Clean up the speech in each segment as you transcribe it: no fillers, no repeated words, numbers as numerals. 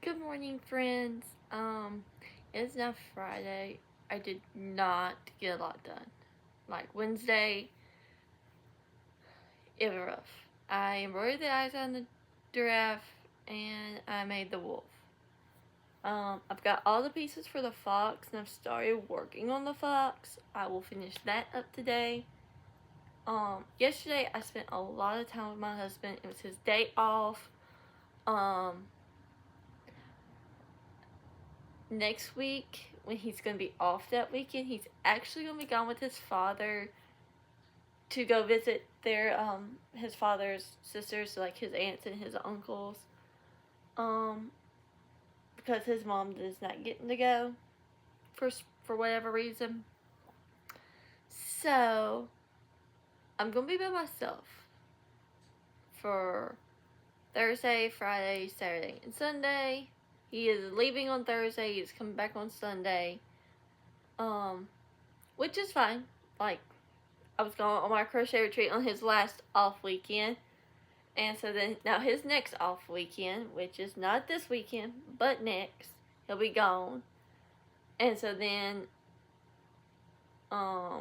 Good morning, friends. It's now Friday. I did not get a lot done. Like Wednesday, it was rough. I embroidered the eyes on the giraffe and I made the wolf. I've got all the pieces for the fox and I've started working on the fox. I will finish that up today. Yesterday I spent a lot of time with my husband. It was his day off. Next week, when he's going to be off that weekend, he's actually going to be gone with his father to go visit his father's sisters, so like his aunts and his uncles, because his mom is not getting to go for whatever reason. So I'm going to be by myself for Thursday, Friday, Saturday, and Sunday. He is leaving on Thursday. He's coming back on Sunday. Which is fine. Like, I was going on my crochet retreat on his last off weekend. And so then, now his next off weekend, which is not this weekend, but next, he'll be gone. And so then, I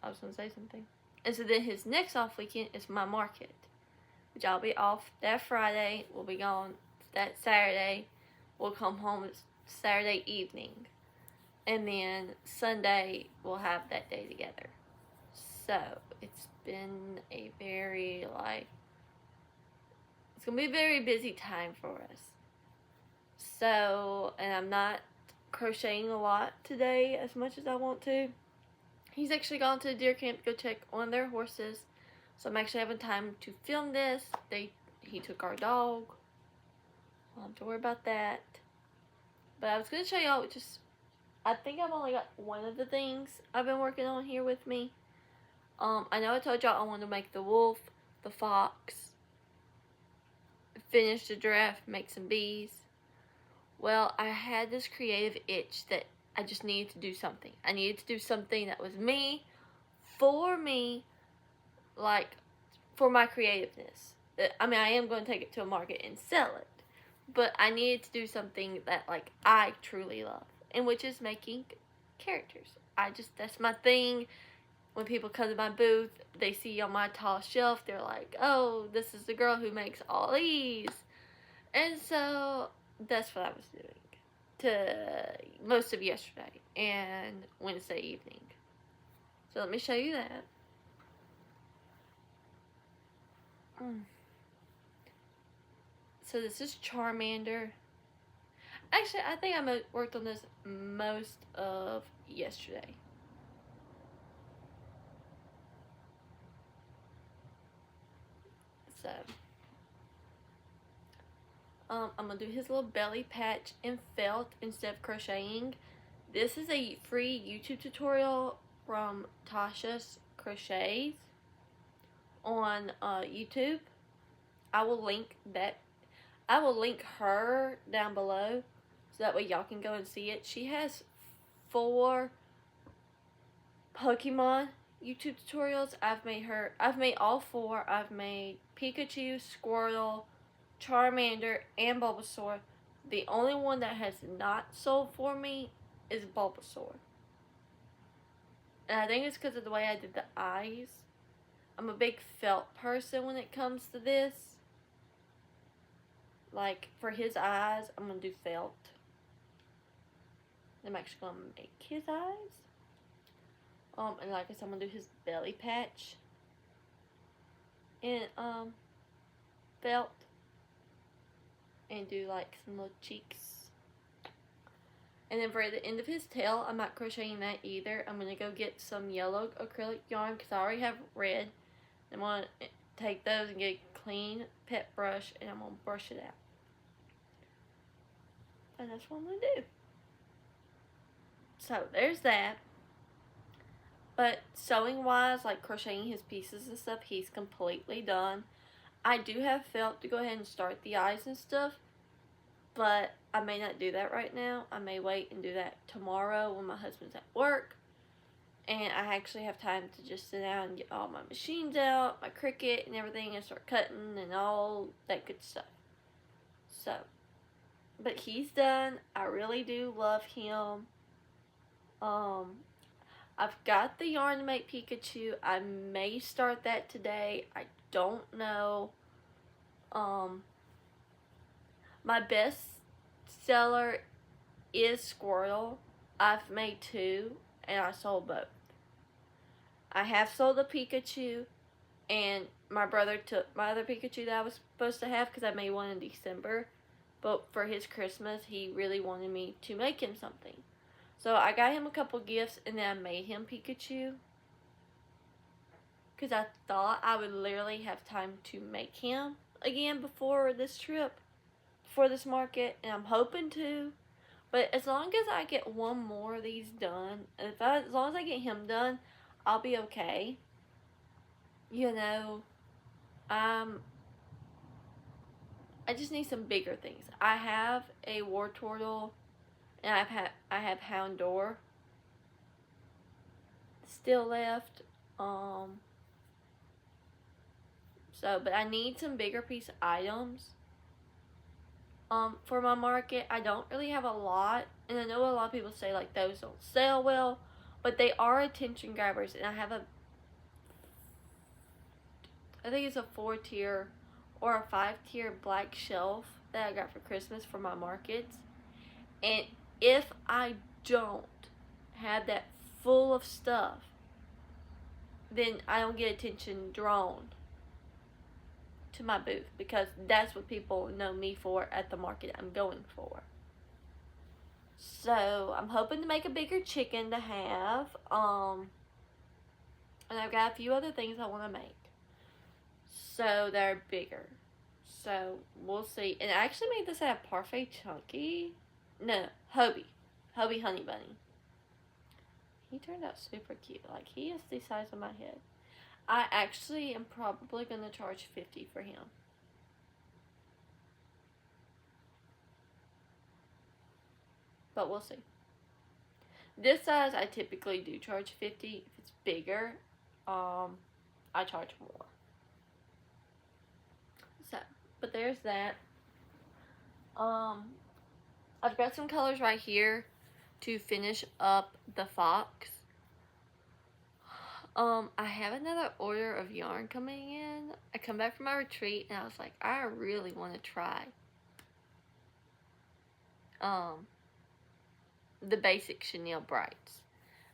was going to say something. And so then his next off weekend is my market, which I'll be off that Friday. We'll be gone that Saturday. We'll come home Saturday evening. And then Sunday, we'll have that day together. So, it's been a very, it's going to be a very busy time for us. So, and I'm not crocheting a lot today as much as I want to. He's actually gone to the deer camp to go check on their horses. So I'm actually having time to film this. He took our dog. I don't have to worry about that. But I was going to show y'all I think I've only got one of the things I've been working on here with me. I know I told y'all I wanted to make the wolf, the fox, finish the giraffe, make some bees. Well, I had this creative itch that I just needed to do something. I needed to do something that was me, for my creativeness. I mean, I am going to take it to a market and sell it. But I needed to do something that, I truly love. And which is making characters. That's my thing. When people come to my booth, they see on my tall shelf, they're like, oh, this is the girl who makes all these. And so, that's what I was doing to most of yesterday and Wednesday evening. So let me show you that. So this is Charmander. Actually, I think I worked on this most of yesterday. So, I'm going to do his little belly patch in felt instead of crocheting. This is a free YouTube tutorial from Tasha's Crochets on YouTube. I will link her down below so that way y'all can go and see it. She has 4 Pokemon YouTube tutorials. I've made all 4. I've made Pikachu, Squirtle, Charmander, and Bulbasaur. The only one that has not sold for me is Bulbasaur. And I think it's because of the way I did the eyes. I'm a big felt person when it comes to this. Like, for his eyes, I'm going to do felt. I'm actually going to make his eyes. And like I said, I'm going to do his belly patch in felt. And do like some little cheeks. And then for the end of his tail, I'm not crocheting that either. I'm going to go get some yellow acrylic yarn because I already have red. I'm going to take those and get a clean pet brush and I'm going to brush it out. And that's what I'm going to do. So there's that. But sewing wise, like crocheting his pieces and stuff, he's completely done. I do have felt to go ahead and start the eyes and stuff. But I may not do that right now. I may wait and do that tomorrow when my husband's at work. and I actually have time to just sit down and get all my machines out, my Cricut and everything, and start cutting and all that good stuff. So, but he's done. I really do love him. I've got the yarn to make Pikachu. I may start that today. I don't know. My best seller is Squirtle. I've made 2, and I sold both. I have sold the Pikachu, and my brother took my other Pikachu that I was supposed to have because I made one in December. But for his Christmas, he really wanted me to make him something. So I got him a couple gifts, and then I made him Pikachu. Because I thought I would literally have time to make him again before this trip, before this market, and I'm hoping to. But as long as I get one more of these done, as long as I get him done, I'll be okay. You know, I just need some bigger things. I have a War Turtle, and I have Houndor still left. But I need some bigger piece items. For my market, I don't really have a lot, and I know a lot of people say like those don't sell well, but they are attention grabbers, and I have I think it's a 4-tier or a 5-tier black shelf that I got for Christmas for my markets, and if I don't have that full of stuff, then I don't get attention drawn to my booth, because that's what people know me for at the market I'm going for. So I'm hoping to make a bigger chicken to have, and I've got a few other things I want to make, so they're bigger. So we'll see. And I actually made this out of Parfait Chunky. No, Hobie Honey Bunny. He turned out super cute. Like, he is the size of my head. I actually am probably going to charge $50 for him. But we'll see. This size, I typically do charge $50. If it's bigger, I charge more. So, but there's that. I've got some colors right here to finish up the fox. I have another order of yarn coming in. I come back from my retreat, and I was like, I really want to try the basic chenille brights.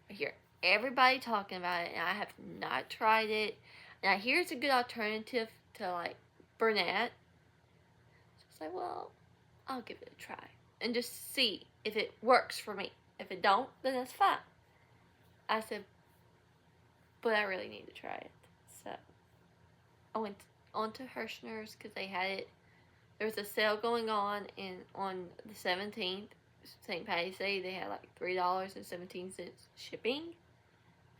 I hear everybody talking about it, and I have not tried it. And I hear it's a good alternative to like Bernat. So I was like, well, I'll give it a try and just see if it works for me. If it don't, then that's fine. I said, but I really need to try it. So I went on to Hirschner's because they had it. There was a sale going on, and on the 17th, St. Patty's Day, they had like $3.17 shipping.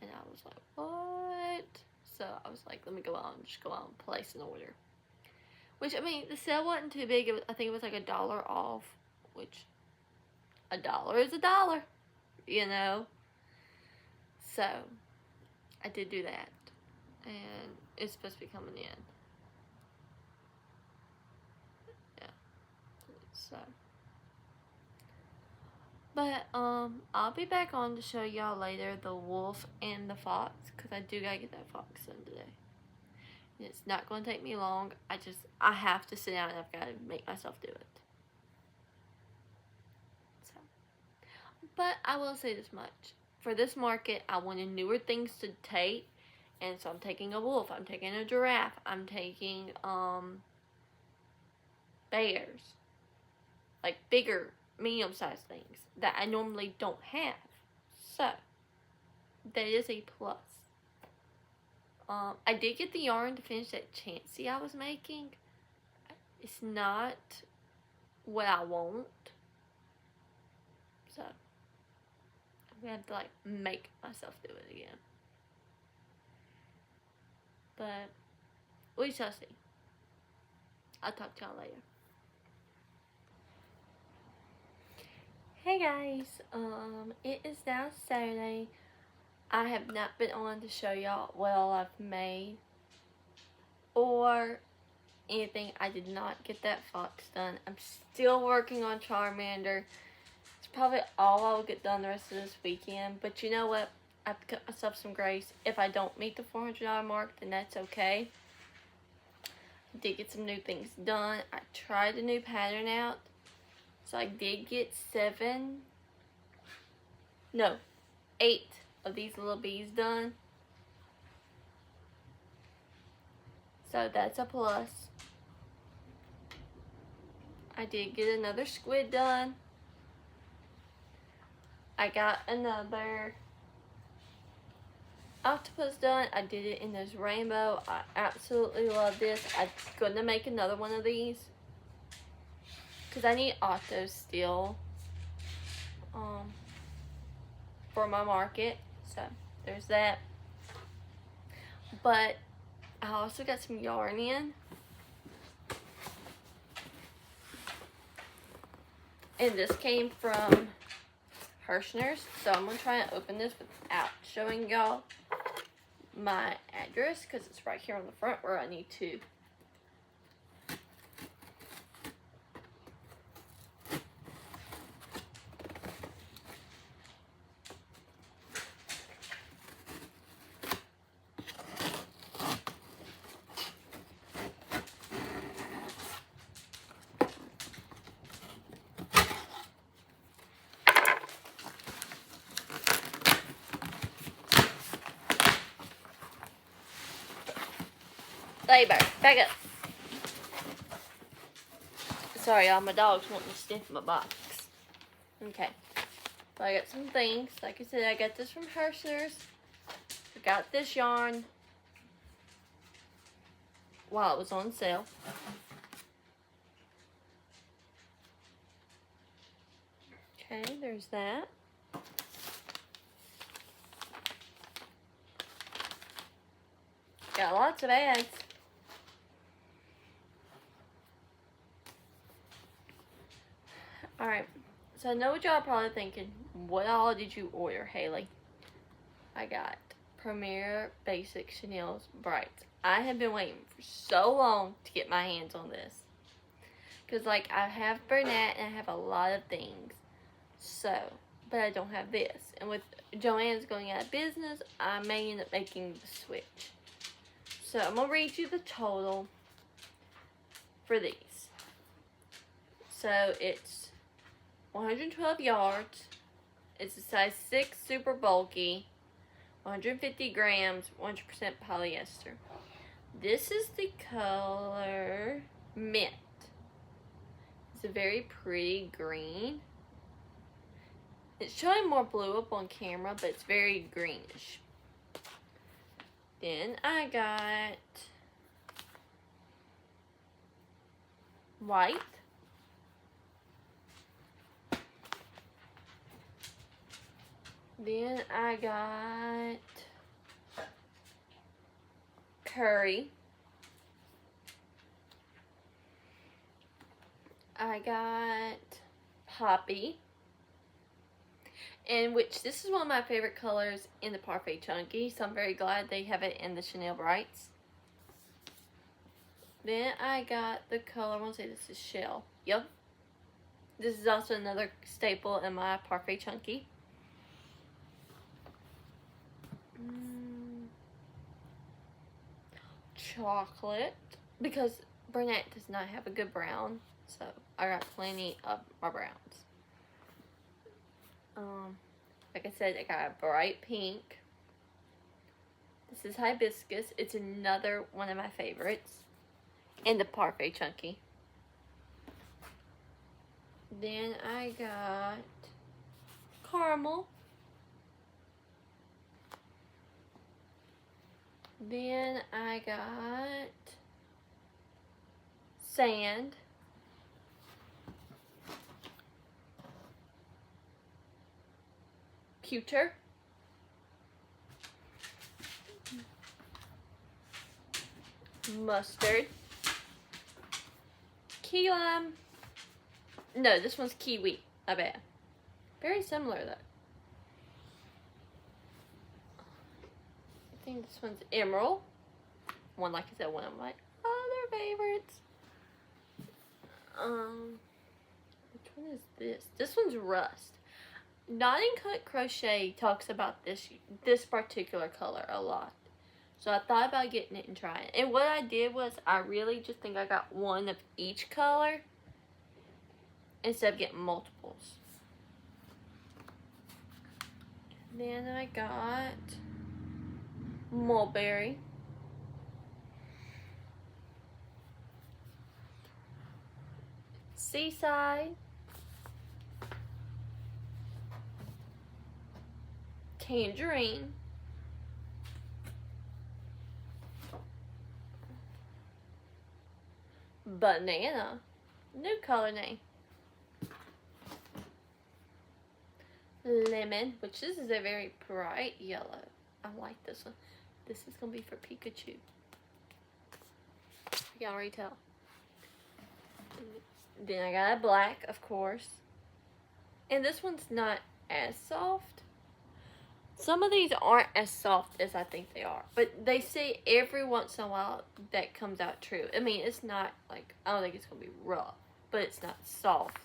And I was like, what? So I was like, let me go out and place an order. Which, I mean, the sale wasn't too big. I think it was like $1 off, which $1 is $1, you know? So I did do that, and it's supposed to be coming in. Yeah. So, but I'll be back on to show y'all later the wolf and the fox, because I do gotta get that fox done today. And it's not gonna take me long. I have to sit down and I've got to make myself do it. So, but I will say this much. For this market, I wanted newer things to take, and so I'm taking a wolf, I'm taking a giraffe, I'm taking bears, like bigger, medium-sized things that I normally don't have. So that is a plus. I did get the yarn to finish that Chansey I was making. It's not what I want, so I'm gonna have to like make myself do it again. But we shall see. I'll talk to y'all later. Hey guys, it is now Saturday. I have not been on to show y'all what all I've made or anything. I did not get that fox done. I'm still working on Charmander. It's probably all I'll get done the rest of this weekend. But you know what? I've cut myself some grace. If I don't meet the $400 mark, then that's okay. I did get some new things done. I tried a new pattern out. So I did get 8 of these little bees done. So that's a plus. I did get another squid done. I got another octopus done. I did it in this rainbow. I absolutely love this. I'm gonna make another one of these because I need autos still for my market. So there's that. But I also got some yarn in. And this came from Hirschner's. So I'm going to try and open this without showing y'all my address because it's right here on the front where I need to. Labor, back up. Sorry, y'all, my dog's wanting to sniff my box. Okay, so I got some things. Like I said, I got this from Hirschner's. I got this yarn while it was on sale. Okay, there's that. Got lots of ads. Alright, so I know what y'all are probably thinking. What all did you order, Haley? I got Premier Basic Chanel's Brights. I have been waiting for so long to get my hands on this. Because, like, I have Bernat and I have a lot of things. So, but I don't have this. And with Joann's going out of business, I may end up making the switch. So, I'm going to read you the total for these. So, it's 112 yards. It's a size 6, super bulky. 150 grams, 100% polyester. This is the color Mint. It's a very pretty green. It's showing more blue up on camera, but it's very greenish. Then I got white. Then I got curry. I got poppy. And which this is one of my favorite colors in the Parfait Chunky. So I'm very glad they have it in the Chanel Brights. Then I got the color, I want to say this is Shell. Yep. This is also another staple in my Parfait Chunky. Chocolate, because Bernat does not have a good brown, so I got plenty of my browns. Like I said, I got a bright pink. This is hibiscus. It's another one of my favorites in the Parfait Chunky. Then I got caramel. Then I got sand. Pewter. Mustard. Key lime. No, this one's kiwi. I bet. Very similar though. think this one's Emerald. One, like I said, one of my other favorites. Which one is this? This one's Rust. Knotting Cut Crochet talks about this particular color a lot. So I thought about getting it and trying it. And what I did was, I really just think I got one of each color instead of getting multiples. Then I got Mulberry. Seaside. Tangerine. Banana. New color name. Lemon, which this is a very bright yellow. I like this one. This is going to be for Pikachu. You can already tell. Then I got a black, of course. And this one's not as soft. Some of these aren't as soft as I think they are. But they say every once in a while that comes out true. I mean, it's not like, I don't think it's going to be rough. But it's not soft.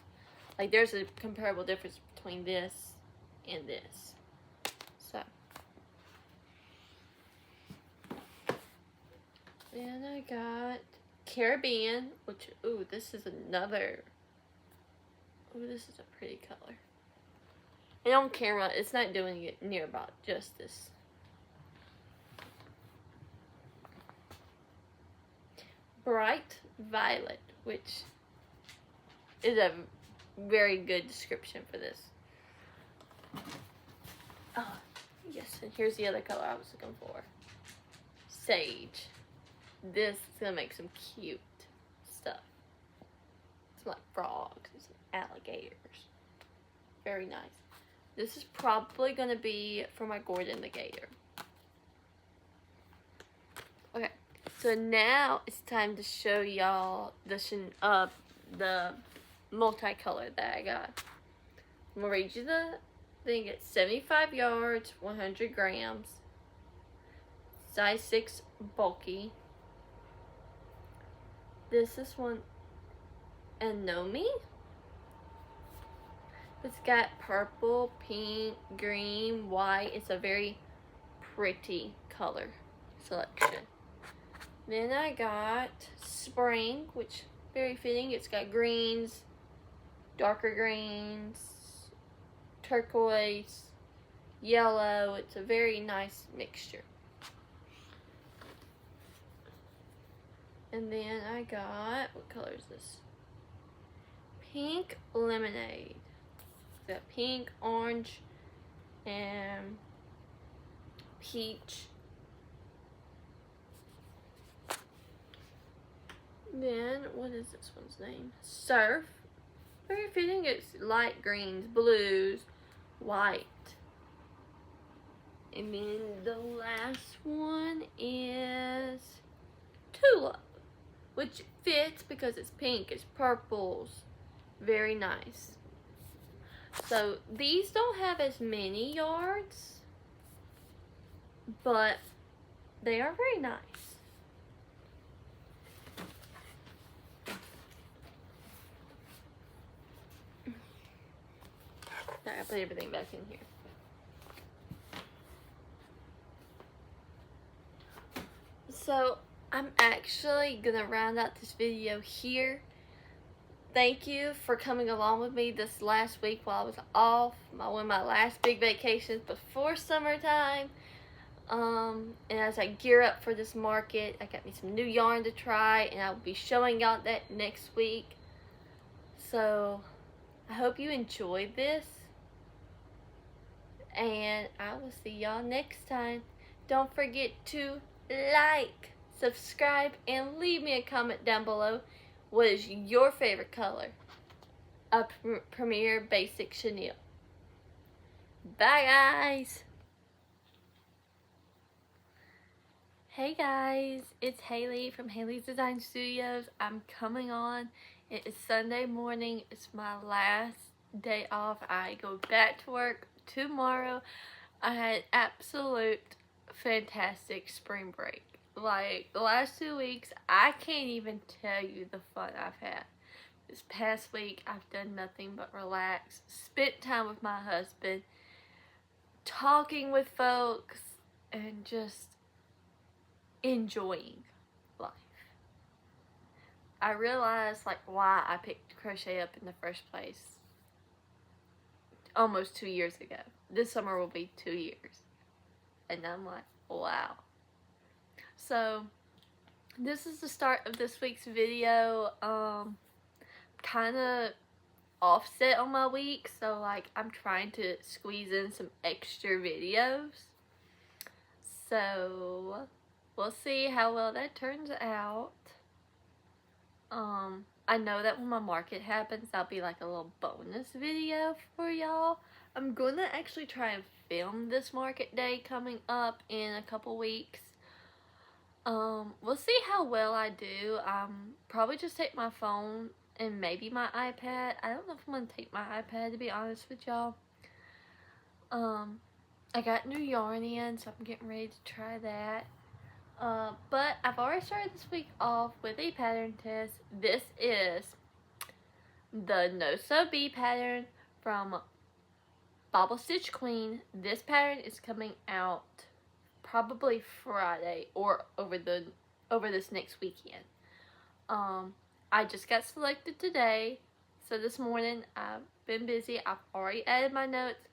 Like, there's a comparable difference between this and this. So. Then I got Caribbean, which, ooh, this is another, ooh, this is a pretty color. And on camera, it's not doing it near about justice. Bright Violet, which is a very good description for this. Oh, yes, and here's the other color I was looking for. Sage. This is going to make some cute stuff. Some like frogs and some alligators. Very nice. This is probably going to be for my Gordon the Gator. Okay, so now it's time to show y'all the multicolor that I got. I'm going to read you the thing. It's 75 yards, 100 grams. Size 6 bulky. This is one Anomie. It's got purple, pink, green, white. It's a very pretty color selection. Then I got Spring, which very fitting. It's got greens, darker greens, turquoise, yellow. It's a very nice mixture. And then I got, what color is this? Pink Lemonade. Got pink, orange, and peach. Then, what is this one's name? Surf. Very fitting. It's light greens, blues, white. And then the last one is Tulip, which fits because it's pink, it's purples. Very nice. So these don't have as many yards, but they are very nice. Sorry, I put everything back in here. So I'm actually gonna round out this video here. Thank you for coming along with me this last week while I was off. One of my last big vacations before summertime. And as I gear up for this market, I got me some new yarn to try, and I'll be showing out that next week. So I hope you enjoyed this, and I will see y'all next time. Don't forget to like, subscribe, and leave me a comment down below. What is your favorite color of Premier Basic Chenille? Bye, guys. Hey, guys. It's Haley from Haley's Design Studios. I'm coming on. It is Sunday morning. It's my last day off. I go back to work tomorrow. I had absolute fantastic spring break. Like, the last 2 weeks, I can't even tell you the fun I've had. This past week, I've done nothing but relax, spent time with my husband, talking with folks, and just enjoying life. I realized, like, why I picked crochet up in the first place almost 2 years ago. This summer will be 2 years. And I'm like, wow. So, this is the start of this week's video. Kind of offset on my week, so like I'm trying to squeeze in some extra videos. So, we'll see how well that turns out. I know that when my market happens, that'll be like a little bonus video for y'all. I'm gonna actually try and film this market day coming up in a couple weeks. We'll see how well I do. Probably just take my phone and maybe my iPad. I don't know if I'm gonna take my iPad, to be honest with y'all. I got new yarn in, so I'm getting ready to try that. But I've already started this week off with a pattern test. This is the No Sew Bee pattern from Bobble Stitch Queen. This pattern is coming out probably Friday or over this next weekend. I just got selected today, so this morning I've been busy. I've already added my notes.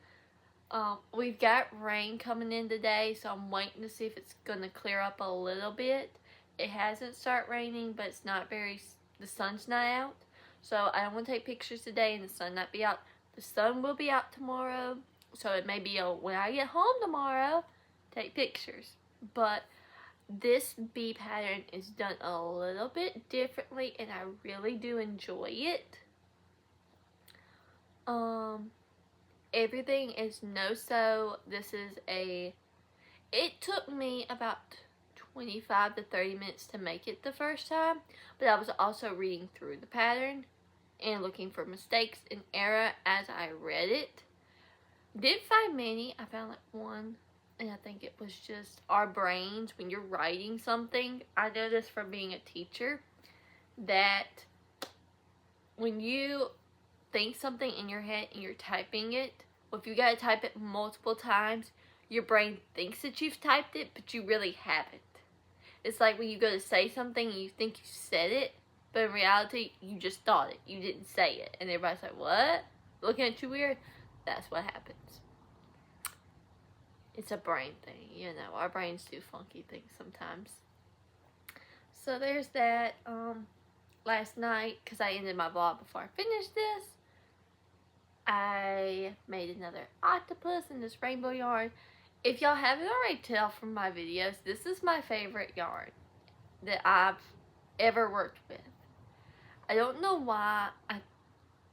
We've got rain coming in today, so I'm waiting to see if it's gonna clear up a little bit. It hasn't started raining, but it's not the sun's not out, so I don't want to take pictures today and the sun not be out. The sun will be out tomorrow, so it may be when I get home tomorrow, take pictures. But this bee pattern is done a little bit differently, and I really do enjoy it. Everything is no sew. It took me about 25 to 30 minutes to make it the first time, but I was also reading through the pattern and looking for mistakes and error as I read it. Didn't find many. I found like one, and I think it was just our brains when you're writing something. I know this from being a teacher, that when you think something in your head and you're typing it, well, if you gotta type it multiple times, your brain thinks that you've typed it, but you really haven't. It's like when you go to say something and you think you said it, but in reality, you just thought it. You didn't say it. And everybody's like, what? Looking at you weird? That's what happens. It's a brain thing, you know. Our brains do funky things sometimes. So there's that. Last night, because I ended my vlog before I finished this, I made another octopus in this rainbow yarn. If y'all haven't already tell from my videos, this is my favorite yarn that I've ever worked with. I don't know why.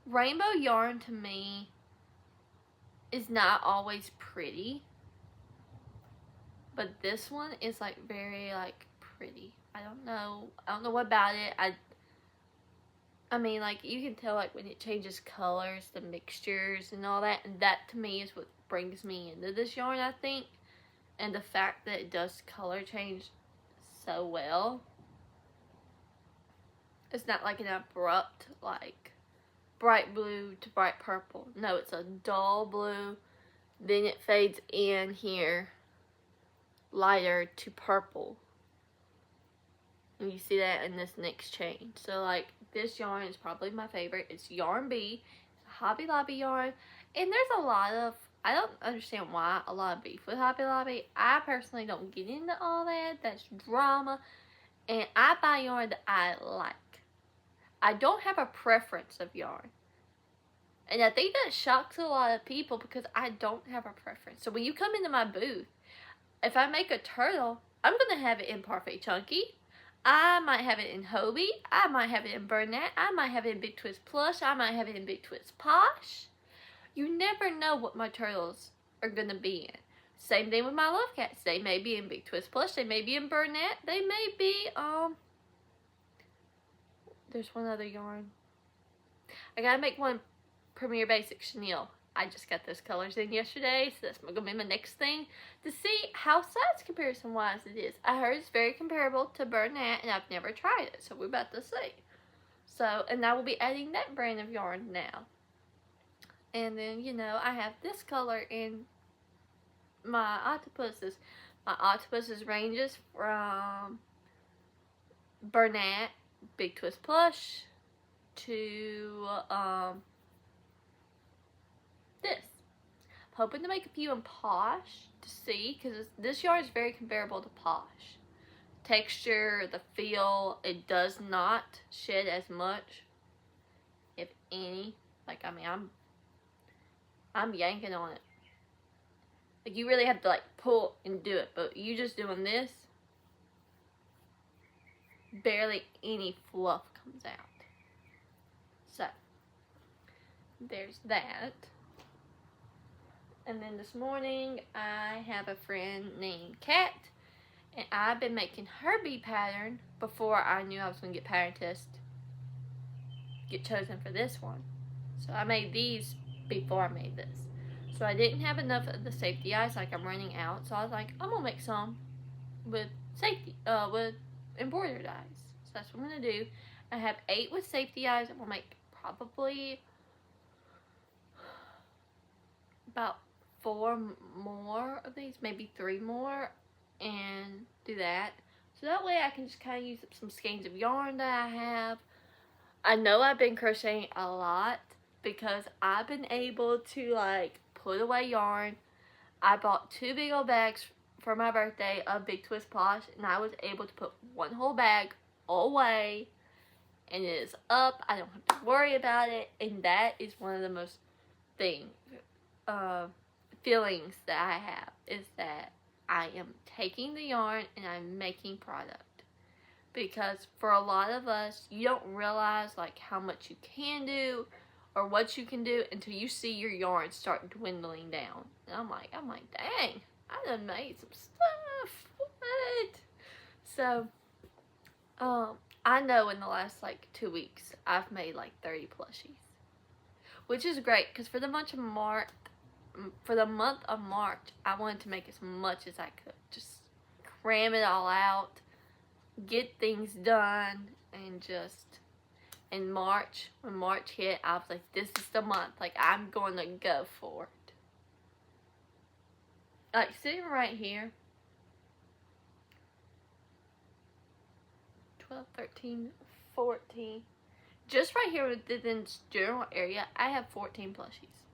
Rainbow yarn to me is not always pretty, but this one is like very like pretty. I don't know what about it. I mean, like, you can tell, like, when it changes colors, the mixtures and all that, and that, to me, is what brings me into this yarn, I think, and the fact that it does color change so well. It's not, like, an abrupt, like, bright blue to bright purple. No, it's a dull blue, then it fades in here, lighter to purple. And you see that in this next change. So, like, this yarn is probably my favorite. It's Yarn Bee. It's a Hobby Lobby yarn. And there's a lot of, I don't understand why, a lot of beef with Hobby Lobby. I personally don't get into all that. That's drama. And I buy yarn that I like. I don't have a preference of yarn. And I think that shocks a lot of people because I don't have a preference. So when you come into my booth, if I make a turtle, I'm going to have it in Parfait Chunky. I might have it in Hobie. I might have it in Bernat. I might have it in Big Twist Plush. I might have it in Big Twist Posh. You never know what my turtles are going to be in. Same thing with my Love Cats. They may be in Big Twist Plush. They may be in Bernat. They may be, there's one other yarn. I gotta make one Premier Basic Chenille. I just got those colors in yesterday, so that's going to be my next thing to see how size comparison wise it is. I heard it's very comparable to Bernat, and I've never tried it, so we're about to see. So, and I will be adding that brand of yarn now. And then, you know, I have this color in my octopuses. My octopuses ranges from Bernat, Big Twist Plush, to this. I'm hoping to make a few in Posh to see, because this yarn is very comparable to Posh. Texture, the feel, it does not shed as much, if any. Like, I mean, I'm yanking on it. Like, you really have to like pull and do it, but you just doing this, barely any fluff comes out. So there's that. And then this morning I have a friend named Kat, and I've been making her bee pattern before I knew I was going to get chosen for this one. So I made these before I made this. So I didn't have enough of the safety eyes, like I'm running out. So I was like, I'm gonna make some with with embroidered eyes. So that's what I'm gonna do. I have 8 with safety eyes. I'm gonna make probably about 4 more of these, maybe 3 more, and do that. So that way I can just kind of use up some skeins of yarn that I have. I know I've been crocheting a lot because I've been able to like put away yarn. I bought 2 big old bags for my birthday of Big Twist Posh, and I was able to put 1 whole bag away, and it is up. I don't have to worry about it, and that is one of the most feelings that I have, is that I am taking the yarn and I'm making product. Because for a lot of us, you don't realize like how much you can do or what you can do until you see your yarn start dwindling down. And I'm like, dang, I done made some stuff. What? So, I know in the last like 2 weeks, I've made like 30 plushies, which is great because for the month of March, I wanted to make as much as I could, just cram it all out, get things done, and just in March, when March hit, I was like, this is the month, like I'm going to go for it. Like sitting right here, 12, 13, 14, just right here within this general area, I have 14 plushies.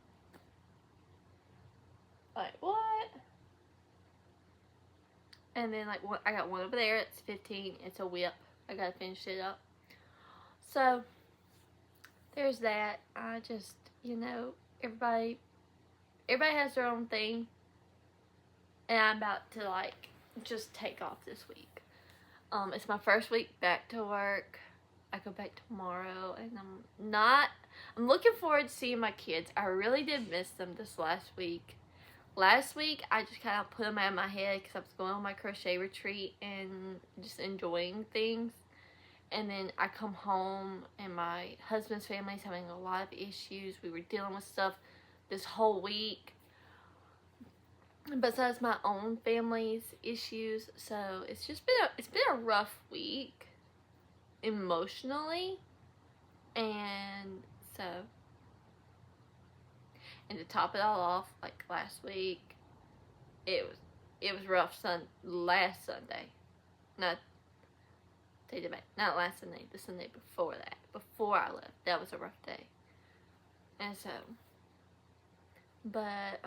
Like, what? And then, like, I got one over there. It's 15. It's a whip. I gotta finish it up. So, there's that. I just, you know, everybody has their own thing. And I'm about to, like, just take off this week. It's my first week back to work. I go back tomorrow. And I'm looking forward to seeing my kids. I really did miss them this last week. Last week, I just kind of put them out of my head because I was going on my crochet retreat and just enjoying things. And then I come home and my husband's family's having a lot of issues. We were dealing with stuff this whole week besides my own family's issues. So it's just been a rough week emotionally. And so, and to top it all off, like last week, it was rough. Last Sunday, not last Sunday, the Sunday before that, before I left, that was a rough day. And so, but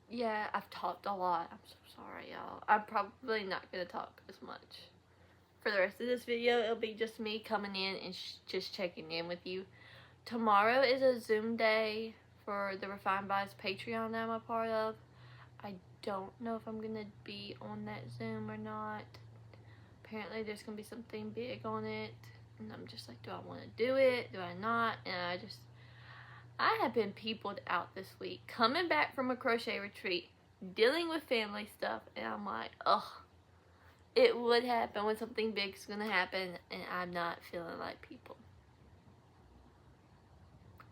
yeah, I've talked a lot. I'm so sorry, y'all. I'm probably not gonna talk as much for the rest of this video. It'll be just me coming in and just checking in with you. Tomorrow is a Zoom day for the Refined Vibes Patreon that I'm a part of. I don't know if I'm gonna be on that Zoom or not. Apparently there's gonna be something big on it, and I'm just like, do I want to do it? Do I not? And I have been peopled out this week, coming back from a crochet retreat, dealing with family stuff, and I'm like, ugh, it would happen when something big is gonna happen, and I'm not feeling like people.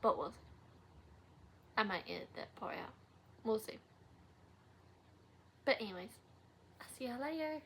But we'll see. I might edit that part out. We'll see. But anyways, I'll see y'all later.